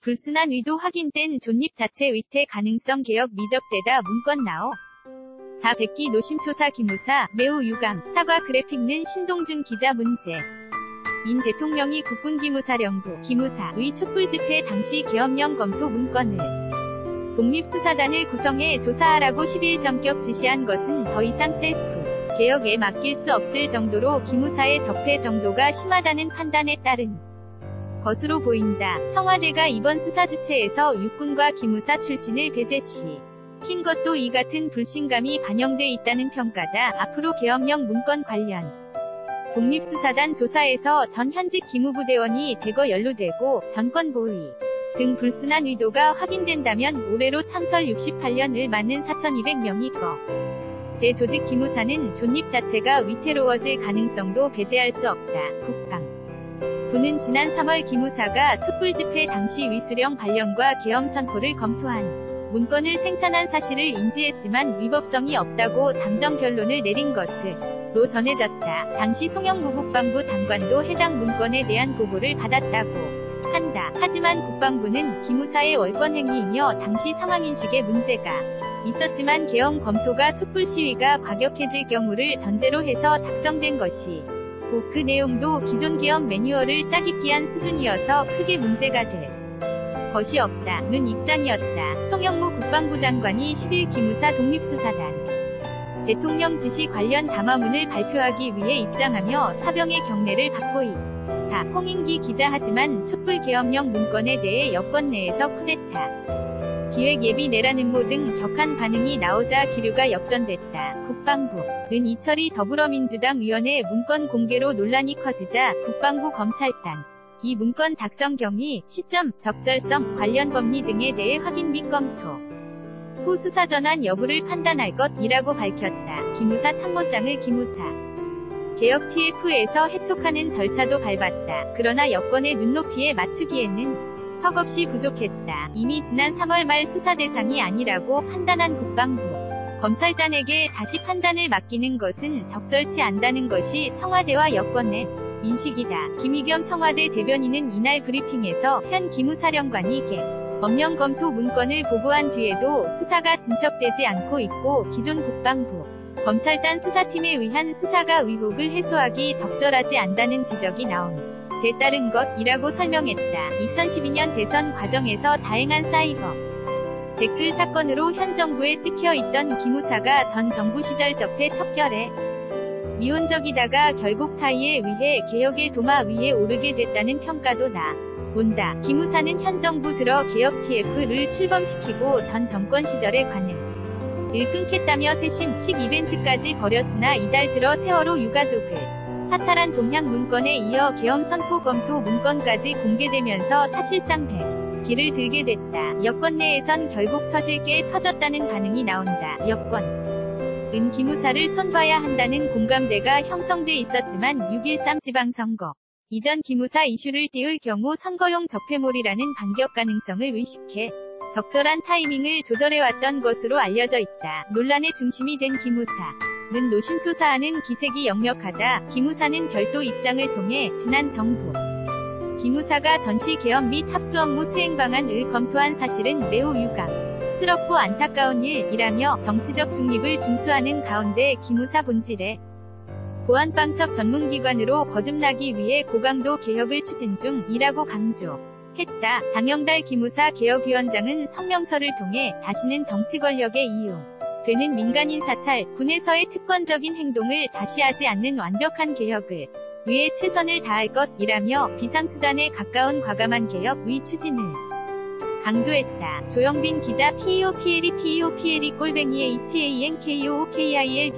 불순한 의도 확인된 존립 자체 위태 가능성 개혁 미적되다 문건 나오. 자 백기 노심초사 기무사 매우 유감 사과 그래픽는 신동준 기자 문제. 인 대통령이 국군기무사령부 기무사의 촛불집회 당시 계엄령 검토 문건을 독립수사단을 구성해 조사하라고 10일 전격 지시한 것은 더 이상 셀프 개혁에 맡길 수 없을 정도로 기무사의 적폐 정도가 심하다는 판단에 따른 것으로 보인다. 청와대가 이번 수사 주체에서 육군과 기무사 출신을 배제시킨 것도 이 같은 불신감이 반영돼 있다는 평가다. 앞으로 계엄령 문건 관련 독립수사단 조사에서 전 현직 기무부대원이 대거 연루되고 전권보위 등 불순한 의도가 확인된다면 올해로 창설 68년을 맞는 4,200명이 대조직 기무사는 존립 자체가 위태로워질 가능성도 배제할 수 없다. 국방부는 지난 3월 기무사가 촛불집회 당시 위수령 발령과 계엄 선포를 검토한 문건을 생산한 사실을 인지했지만 위법성이 없다고 잠정 결론을 내린 것으로 전해졌다. 당시 송영무 국방부 장관도 해당 문건에 대한 보고를 받았다고 한다. 하지만 국방부는 기무사의 월권행위이며 당시 상황인식에 문제가 있었지만 계엄 검토가 촛불 시위가 과격해질 경우를 전제로 해서 작성된 것이고 그 내용도 기존 계엄 매뉴얼을 짜깁기한 수준이어서 크게 문제가 될 것이 없다는 입장이었다. 송영무 국방부 장관이 10일 기무사 독립수사단 대통령 지시 관련 담화문을 발표하기 위해 입장하며 사병의 경례를 받고 있다. 홍인기 기자. 하지만 촛불 계엄령 문건에 대해 여권 내에서 쿠데타 기획 예비 내란 음모 등 격한 반응이 나오자 기류가 역전됐다. 국방부는 이철이 더불어민주당 위원회 문건 공개로 논란이 커지자 국방부 검찰단 이 문건 작성 경위, 시점, 적절성, 관련 법리 등에 대해 확인 및 검토 후 수사 전환 여부를 판단할 것이라고 밝혔다. 기무사 참모장을 기무사 개혁 TF에서 해촉하는 절차도 밟았다. 그러나 여권의 눈높이에 맞추기에는 턱없이 부족했다. 이미 지난 3월 말 수사 대상이 아니라고 판단한 국방부 검찰단에게 다시 판단을 맡기는 것은 적절치 않다는 것이 청와대와 여권의 인식이다. 김의겸 청와대 대변인은 이날 브리핑에서 현 기무사령관이 계엄령 검토 문건을 보고한 뒤에도 수사가 진척되지 않고 있고 기존 국방부 검찰단 수사팀에 의한 수사가 의혹을 해소하기 적절하지 않다는 지적이 나온 데 따른 것이라고 설명했다. 2012년 대선 과정에서 자행한 사이버 댓글 사건으로 현 정부에 찍혀있던 기무사가 전 정부 시절 적폐 척결에 미온적이다가 결국 타의에 의해 개혁의 도마 위에 오르게 됐다는 평가도 나온다. 기무사는 현 정부 들어 개혁 TF를 출범시키고 전 정권 시절에 관을 끊겠다며 세심식 이벤트까지 벌였으나 이달 들어 세월호 유가족을 사찰한 동향 문건에 이어 계엄 선포 검토 문건까지 공개되면서 사실상 길을 들게 됐다. 여권 내에선 결국 터질 게 터졌다는 반응이 나온다. 여권은 기무사를 손봐야 한다는 공감대가 형성돼 있었지만 6.13 지방선거 이전 기무사 이슈를 띄울 경우 선거용 적폐몰이라는 반격 가능성을 의식해 적절한 타이밍을 조절해왔던 것으로 알려져 있다. 논란의 중심이 된 기무사는 노심초사하는 기색이 역력하다. 기무사는 별도 입장을 통해 지난 정부 기무사가 전시 계엄 및 합수 업무 수행 방안을 검토한 사실은 매우 유감스럽고 안타까운 일이라며 정치적 중립을 준수하는 가운데 기무사 본질에 보안방첩 전문기관으로 거듭나기 위해 고강도 개혁을 추진 중이라고 강조했다. 장영달 기무사 개혁위원장은 성명서를 통해 다시는 정치 권력에 이용되는 민간인 사찰, 군에서의 특권적인 행동을 좌시하지 않는 완벽한 개혁을 위해 최선을 다할 것이라며 비상수단에 가까운 과감한 개혁의 추진을 강조했다. 조영빈 기자. PEOPLE PEOPLE _HANKOOKIL